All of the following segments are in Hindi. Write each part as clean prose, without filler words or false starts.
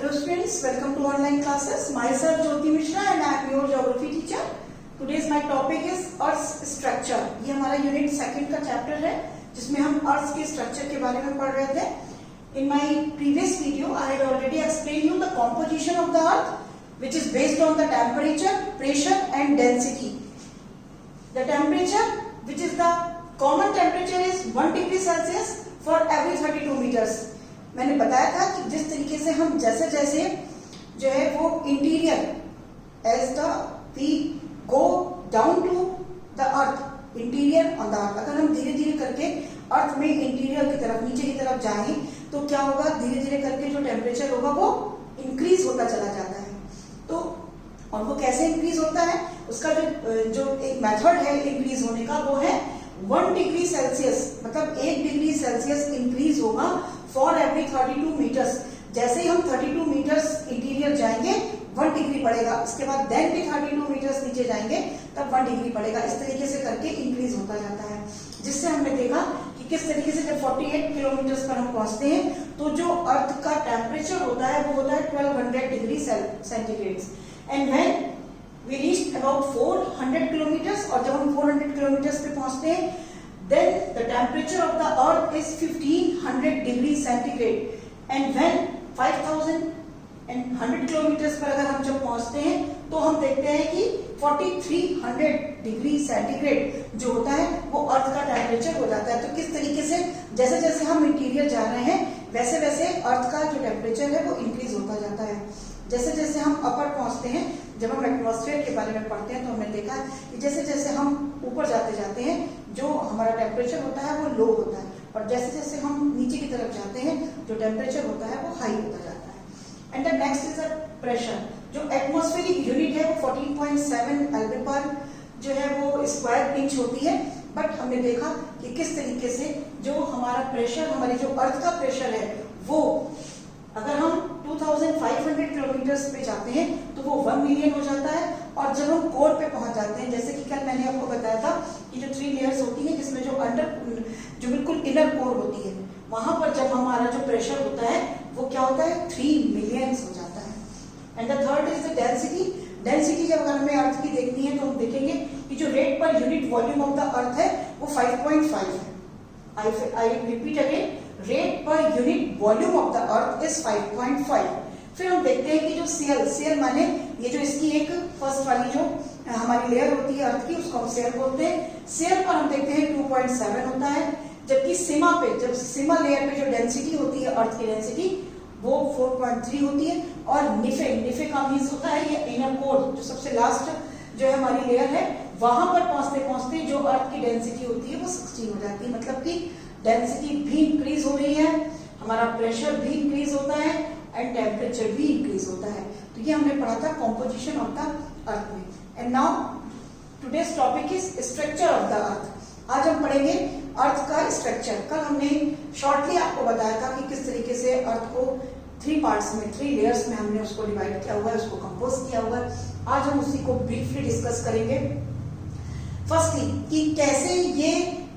Hello students, welcome to online classes. Myself Jyoti Mishra and I am your geography teacher. Today's my topic is Earth's structure. ये हमारा यूनिट सेकंड का चैप्टर है जिसमें हम अर्थ के स्ट्रक्चर के बारे में पढ़ रहे थे. In my previous video, I had already explained you the composition of the earth, which is based on the temperature, pressure and density. The temperature, which is the common temperature, is 1 degree Celsius for every 32 meters. मैंने बताया था कि जिस तरीके से हम जैसे जैसे जो है वो interior as the we go down to the earth, interior on the earth, अगर हम धीरे धीरे करके अर्थ में इंटीरियर की तरफ, नीचे की तरफ जाएं तो क्या होगा, धीरे धीरे करके जो टेम्परेचर होगा वो इंक्रीज होता चला जाता है. तो और वो कैसे इंक्रीज होता है, उसका जो एक मेथड है इंक्रीज होने का, वो है 1 डिग्री सेल्सियस, मतलब 1 डिग्री सेल्सियस इंक्रीज होगा फॉर एवरी 32 मीटर्स. जैसे ही हम 32 मीटर्स इंटीरियर जाएंगे 1 डिग्री बढ़ेगा, इसके बाद देन भी 32 मीटर्स नीचे जाएंगे तब 1 डिग्री बढ़ेगा. इस तरीके से करके इंक्रीज होता जाता है, जिससे हमने देखा कि किस तरीके से जब 48 किलोमीटर्स पर हम पहुंचते हैं तो जो अर्थ का टेम्परेचर होता है वो होता है 1200 degree centigrade. And when we reached about 400 kilometers, और जब हम 400 kilometers पे पहुंचते हैं then the temperature of the earth is 1500 degree centigrade. And when 5100 kilometers पर अगर हम जब पहुंचते हैं तो हम देखते हैं कि 4300 डिग्री सेंटीग्रेड जो होता है वो अर्थ का टेम्परेचर हो जाता है. तो किस तरीके से जैसे जैसे हम इंटीरियर जा रहे हैं वैसे वैसे अर्थ का जो टेम्परेचर है वो इंक्रीज होता जाता है. जैसे जैसे हम अपर पहुंचते हैं, जब हम एटमॉस्फेयर के बारे में पढ़ते हैं तो हमने देखा कि जैसे जैसे हम ऊपर जाते जाते हैं जो हमारा टेम्परेचर होता है वो लो होता है, और जैसे जैसे हम नीचे की तरफ जाते हैं जो टेम्परेचर होता है वो हाई होता जाता है. And the next is the pressure. जो एटमॉस्फेरिक यूनिट है वो 14.7 एल्विन पर जो है वो स्क्वायर इंच होती है. बट हमने देखा कि किस तरीके से जो हमारा प्रेशर, हमारी जो अर्थ का प्रेशर है वो अगर हम 2500 किलोमीटर्स पे जाते हैं तो वो 1 मिलियन हो जाता है. और जब हम कोर पे पहुंच जाते हैं, जैसे कि कल मैंने आपको बताया था कि जो 3 लेयर्स होती है जिसमें जो बिल्कुल इनर कोर होती है, वहां पर जब हमारा जो प्रेशर होता है वो क्या होता है 3 मिलियन हो जाता है. And the third is the density. Density जब अगर हमें अर्थ की देखनी है तो हम देखेंगे कि जो rate per unit volume of the earth है वो 5.5 है. I repeat again, rate per unit volume of the earth is 5.5. फिर हम देखते हैं कि जो सीएल माने ये जो इसकी एक फर्स्ट वाली जो हमारी लेयर होती है अर्थ की, उसको हम सीएल बोलते हैं. सीएल पर हम देखते हैं 2.7 होता है, जबकि सीमा पे, जब सीमा लेयर पे जो डेंसिटी होती है अर्थ की डेंसिटी वो 4.3 होती है. और निफे का मीन्स होता है ये इनर कोर, जो सबसे लास्ट जो है हमारी लेयर है, वहां पर पहुंचते पहुंचते जो अर्थ की डेंसिटी होती है वो 16 हो जाती है. मतलब कि डेंसिटी भी इंक्रीज हो रही है, हमारा प्रेशर भी इंक्रीज होता है एंड टेम्परेचर भी इंक्रीज होता है. तो ये हमने पढ़ा था कॉम्पोजिशन ऑफ द अर्थ में. And now today's topic is structure of the earth. आज हम पढ़ेंगे अर्थ का स्ट्रक्चर. कल हमने शॉर्टली आपको बताया था कि किस तरीके से अर्थ को 3 पार्ट्स में, 3 लेयर्स में हमने उसको डिवाइड किया हुआ है, उसको कंपोज किया हुआ है. आज हम उसी को ब्रीफली डिस्कस करेंगे. फर्स्टली कि कैसे ये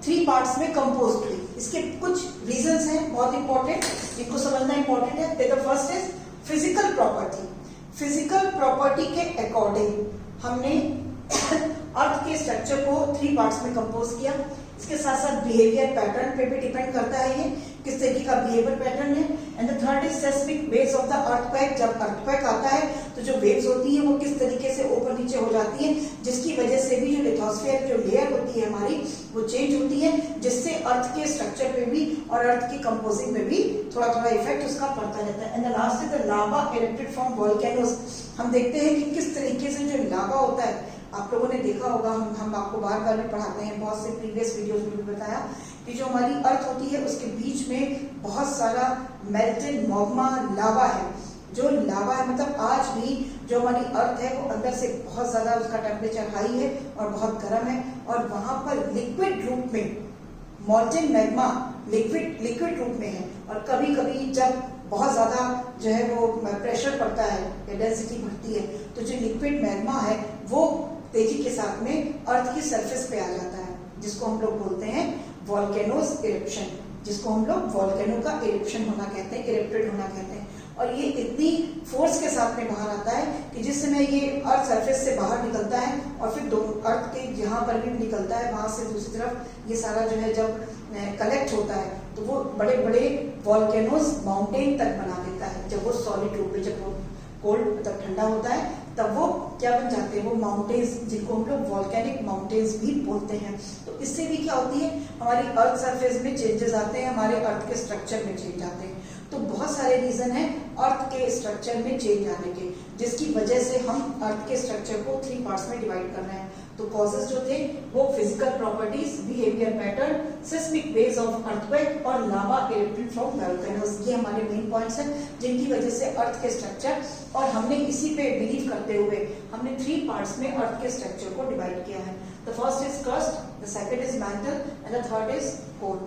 3 पार्ट्स में कंपोज्ड हुई, इसके कुछ रीजंस हैं बहुत इंपॉर्टेंट, जिनको समझना इंपॉर्टेंट है. The first is physical property. Physical property के अकॉर्डिंग हमने अर्थ के स्ट्रक्चर को 3 पार्ट्स में कंपोज किया. इसके साथ साथ बिहेवियर पैटर्न पे भी डिपेंड करता है ये किस तरीके का बिहेवियर पैटर्न है. And the third is seismic waves of the earthquake. जब अर्थक्वेक आता है तो जो वेव्स होती है वो किस तरीके से ऊपर नीचे हो जाती है, जिसकी वजह से भी जो लिथोस्फीयर जो लेयर होती है हमारी वो चेंज होती है, जिससे अर्थ के स्ट्रक्चर पे भी और अर्थ की कंपोजिंग में भी थोड़ा थोड़ा इफेक्ट उसका पड़ता रहता है. And the last is the lava erected from volcanoes. हम देखते हैं कि किस तरीके से जो लावा होता है, आप लोगों ने देखा होगा, हम आपको बार बार भी पढ़ाते हैं, बहुत से प्रीवियस वीडियोस में भी बताया कि जो हमारी अर्थ होती है उसके बीच में बहुत सारा मेल्टेड मैग्मा लावा है. जो लावा है मतलब आज भी जो हमारी अर्थ है वो अंदर से बहुत ज्यादा उसका टेम्परेचर हाई है और बहुत गर्म है, और वहां पर लिक्विड रूप में मॉल्टेन मैग्मा लिक्विड रूप में है. और कभी कभी जब बहुत ज्यादा जो है वो प्रेशर पड़ता है या डेंसिटी बढ़ती है तो जो लिक्विड मैग्मा है वो तेजी के साथ में अर्थ की सरफेस पे आ जाता है, जिसको हम लोग बोलते हैं वोल्केनोस इरप्शन, जिसको हम लोग वोल्केनो का इरप्शन होना कहते हैं, इरेप्टेड होना कहते हैं. और ये इतनी फोर्स के साथ में बाहर आता है कि जिस समय ये अर्थ सरफेस से बाहर निकलता है और फिर अर्थ के जहाँ पर भी निकलता है वहां से दूसरी तरफ ये सारा जो है जब कलेक्ट होता है तो वो बड़े बड़े वॉल्केनोज माउंटेन तक बना देता है। जब वो सॉलिड रूप में, जब वो कोल्ड मतलब ठंडा होता है तब वो क्या बन जाते हैं, वो माउंटेन्स, जिनको हम लोग वॉल्केनिक माउंटेन्स भी बोलते हैं। तो इससे भी क्या होती है, हमारी अर्थ सरफेस में चेंजेस आते हैं, हमारे अर्थ के स्ट्रक्चर में चेंज आते हैं। तो बहुत सारे रीजन है अर्थ के स्ट्रक्चर में चेंज आने के, जिसकी वजह से हम अर्थ के स्ट्रक्चर को 3 पार्ट्स में डिवाइड कर रहे हैं। तो कॉजेस जो थे वो physical properties, behaviour pattern, seismic base of earthquake और लावा इरप्टेड फ्रॉम वोल्केनोज, ये हमारे मेन पॉइंट्स हैं जिनकी वजह से अर्थ के स्ट्रक्चर, और हमने इसी पे बिलीव करते हुए हमने 3 पार्ट्स में अर्थ के स्ट्रक्चर को डिवाइड किया है। The first is crust, the second is mantle and the third is core.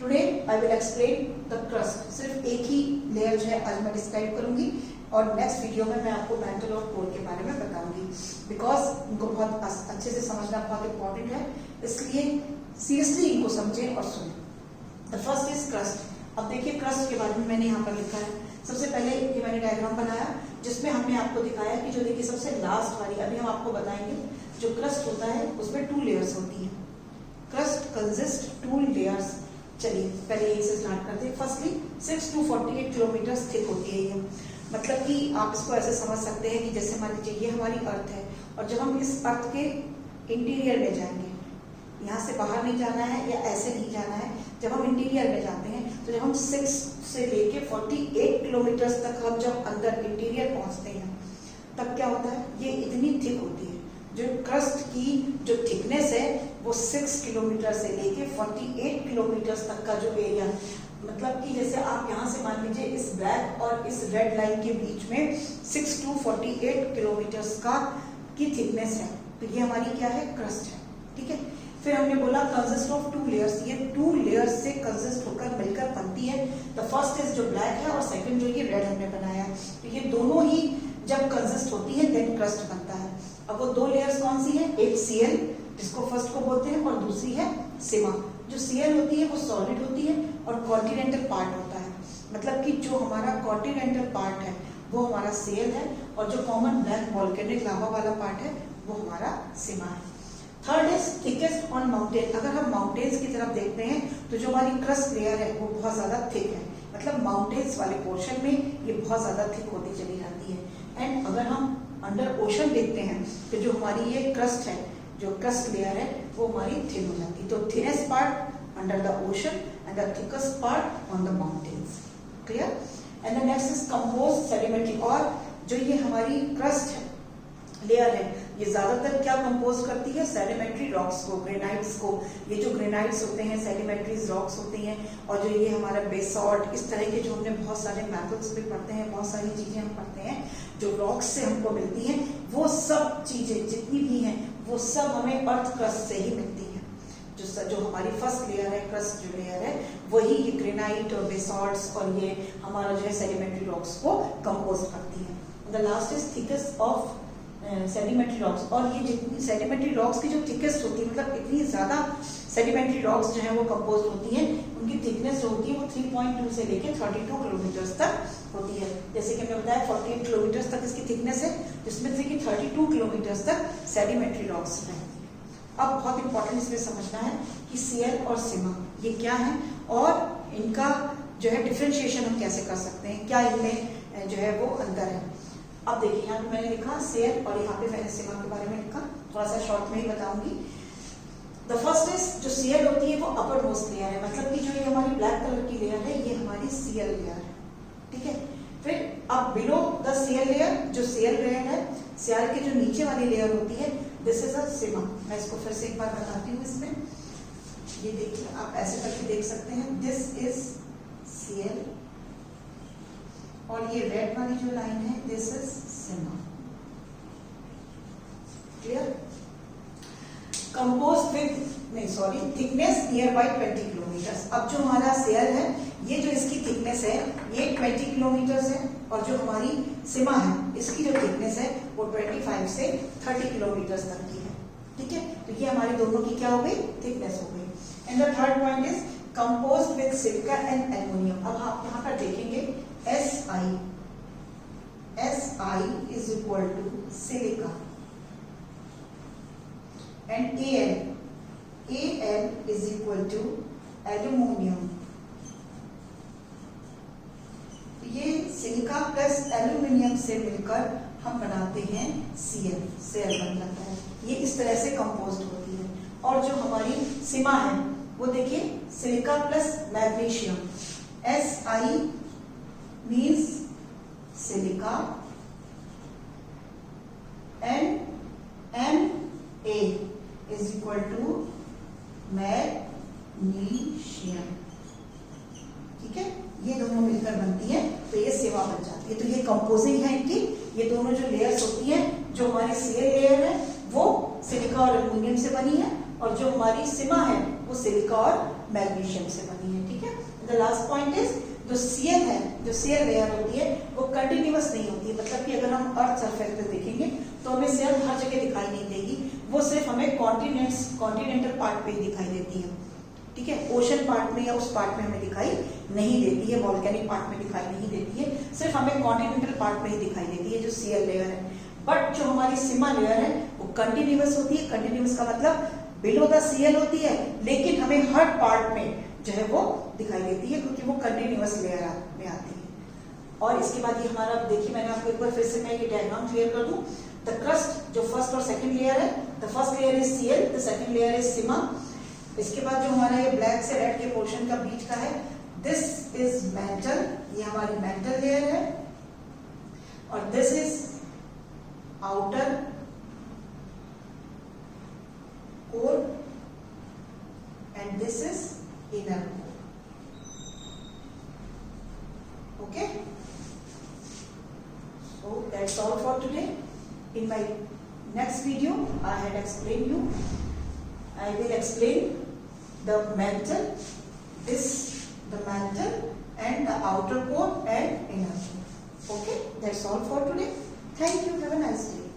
Today I will explain the crust, सिर्फ एक ही लेयर जो है आज मैं डिस्क्राइब करूंगी और नेक्स्ट वीडियो में मैं आपको मैंटल और कोर के बारे में बताऊंगी, बिकॉज इनको बहुत अच्छे से समझना बहुत इंपॉर्टेंट है, इसलिए सीरियसली इनको समझें और सुनें। The first is crust. अब देखिए क्रस्ट के बारे में मैंने यहाँ पर लिखा है। सबसे पहले ये मैंने डायग्राम बनाया जिसमें हमने आपको दिखाया कि जो देखिए सबसे लास्ट वाली, अभी हम आपको बताएंगे, जो क्रस्ट होता है उसमें 2 लेयर्स होती हैं। Crust consist 2 layers. चलिए पहले यही से स्टार्ट करते हैं। फर्स्टली 6 to 48 किलोमीटर थिक होती है ये, मतलब कि आप इसको ऐसे समझ सकते हैं कि जैसे मान लीजिए ये हमारी अर्थ है और जब हम इस अर्थ के इंटीरियर में जाएंगे, यहाँ से बाहर नहीं जाना है या ऐसे नहीं जाना है, जब हम इंटीरियर में जाते हैं तो जब हम 6 से लेके 48 किलोमीटर तक हम जब अंदर इंटीरियर पहुंचते हैं तब क्या होता है, ये इतनी थिक होती है। जो क्रस्ट की जो थिकनेस है वो 6 किलोमीटर से लेके 48 किलोमीटर तक का जो एरिया, मतलब कि जैसे आप यहाँ से मान लीजिए इस ब्लैक और इस रेड लाइन के बीच में 6 to 48 किलोमीटर का की थिकनेस है, तो ये हमारी क्या है, क्रस्ट है। ठीक है, फिर हमने बोला कंसिस्ट ऑफ 2 लेयर्स, ये 2 लेयर्स से कंसिस्ट होकर मिलकर बनती है। द फर्स्ट इज जो ब्लैक है और सेकंड जो ये रेड हमने बनाया है, तो ये दोनों ही जब कंसिस्ट होती है देन क्रस्ट बनता है। अब वो 2 लेयर्स कौन सी है, एक सीएल जिसको फर्स्ट को बोलते हैं और दूसरी है सिमा। जो सीएल होती है वो सॉलिड होती है और कॉन्टिनेंटल पार्ट होता है, मतलब कि जो हमारा कॉन्टिनेंटल पार्ट है वो हमारा सीएल है और जो कॉमन ब्लैक वॉल्केनिक लावा वाला पार्ट है वो हमारा सिमा है। Third is thickest on mountain. अगर हम माउंटेन्स की तरफ देखते हैं तो जो हमारी क्रस्ट लेयर है वो बहुत ज्यादा थिक है, मतलब माउंटेन्स वाले पोर्शन में ये बहुत ज्यादा थिक होती चली जाती है। एंड अगर हम अंडर ओशन देखते हैं तो जो हमारी ये क्रस्ट है, जो क्रस्ट लेयर है वो हमारी थिन हो जाती है। तो thinnest part under the ocean and the thickest part on the mountains. Clear? And the next is composed sedimentary. और जो ये हमारी क्रस्ट है लेयर है ये ज्यादातर क्या कंपोज करती है, सेडिमेंट्री रॉक्स को, ग्रेनाइट्स को। ये जो ग्रेनाइट्स होते हैं सेडिमेंट्री रॉक्स होते हैं, और जो ये हमारा बेसॉल्ट, इस तरह के जो हमने बहुत सारे मेथड्स भी पढ़ते हैं, बहुत सारी चीजें हम पढ़ते हैं जो रॉक्स से हमको मिलती हैं, वो सब चीजें जितनी भी हैं वो सब हमें अर्थ क्रस्ट से ही मिलती है। जो हमारी फर्स्ट लेयर है, क्रस्ट जो लेयर है, वही ये ग्रेनाइट और बेसॉल्ट्स और ये हमारा जो है सेडिमेंट्री रॉक्स को कंपोज करती है। The last is thickest of sedimentary rocks. और ये जितनी सेडिमेंट्री रॉक्स की जो थिकेस्ट होती है, मतलब इतनी ज्यादा सेडिमेंट्री रॉक्स जो है वो कंपोज होती है, उनकी थिकनेस जो होती है वो 3.2 से लेके 32 किलोमीटर तक होती है। जैसे कि हमने बताया 48 किलोमीटर तक इसकी थिकनेस है, जिसमें से कि 32 किलोमीटर तक सेडिमेंट्री रॉक्स रहती है। अब बहुत इंपॉर्टेंट इसमें समझना है कि सीएल और सिमा ये क्या है और इनका जो है डिफरेंशिएशन हम कैसे कर सकते हैं, क्या इनमें जो है वो अंतर है। अब देखिए यहाँ पे मैंने लिखा सीएल और यहाँ पे मैंने सिमा के बारे में लिखा, थोड़ा सा शॉर्ट में ही बताऊंगी। द फर्स्ट इज जो सीएल होती है वो अपर मोस्ट लेयर है, मतलब कि जो ये हमारी ब्लैक कलर की लेयर है ये हमारी सीएल लेयर है। ठीक है, फिर अब बिलो द सीएल लेयर, जो सीएल लेयर है, सीएल के जो नीचे वाली लेयर होती है, दिस इज अ सिमा। मैं इसको फिर से एक बार बताती हूँ। इसमें ये देखिए, आप ऐसे करके देख सकते हैं, दिस इज सीएल और ये रेड वाली जो लाइन है this is sima. Clear? Compose with thickness near by 20 kilometre. अब जो हमारा सीएल है ये जो इसकी थिकनेस है ये 20 किलोमीटर है और जो हमारी सिमा है इसकी जो थिकनेस है वो 25 से 30 किलोमीटर तक की है। ठीक है, तो ये हमारी दोनों की क्या हो गई, थिकनेस हो गई। And the third point is composed with silica and aluminium. अब आप यहाँ पर देखेंगे Si is equal to silica, and Al is equal to aluminium. ये सिलिका प्लस एल्यूमिनियम से मिलकर हम बनाते हैं Cl बन जाता है। ये इस तरह से कंपोज्ड होती है। और जो हमारी सीमा है वो देखिए silica plus magnesium, Si means silica and Na is equal to magnesium. ठीक है, ये दोनों मिलकर बनती है तो ये सेवा बन जाती है। तो ये कंपोजिंग है इनकी, ये दोनों जो लेयर्स होती हैं, जो हमारी Cl लेयर है वो सिलिका और एल्यूमिनियम से बनी है, और जो हमारी सीमा है वो सिलिका और मैग्नीशियम से बनी है। ठीक है, द लास्ट पॉइंट इज जो Cl है, जो Cl लेयर होती है वो कंटिन्यूअस नहीं होती है। मतलब कि अगर हम अर्थ सरफेस पे देखेंगे तो हमें Cl हर जगह दिखाई नहीं देगी, वो सिर्फ हमें कॉन्टिनेंटल पार्ट पे ही दिखाई देती है। ठीक है, ओशन पार्ट में या उस पार्ट में हमें दिखाई नहीं देती है, वॉल्केनिक पार्ट में दिखाई नहीं देती है, सिर्फ हमें कॉन्टिनेंटल पार्ट में ही दिखाई देती है जो Cl लेयर है। बट जो हमारी सीमा लेयर है वो कंटिन्यूअस होती है। कंटिन्यूअस का मतलब बिलो द Cl होती है, लेकिन हमें हर पार्ट में जो है वो दिखाई देती है क्योंकि वो कंटिन्यूअस लेयर में आती है। और इसके बाद ये हमारा देखिए, मैंने आपको एक बार फिर से मैं ये डायग्राम क्लियर कर दूं। द क्रस्ट जो फर्स्ट और सेकंड लेयर है, the first layer is Cl, the second layer is sima. इसके बाद जो हमारा ये ब्लैक से रेड के पोर्शन का बीच का है, दिस इज मेंटल, ये हमारी मेंटल लेयर है, और this is outer core and this is inner core. Okay, so that's all for today. In my next video I will explain the mantle, the mantle and the outer core and inner core. Okay, that's all for today. Thank you. Have a nice day.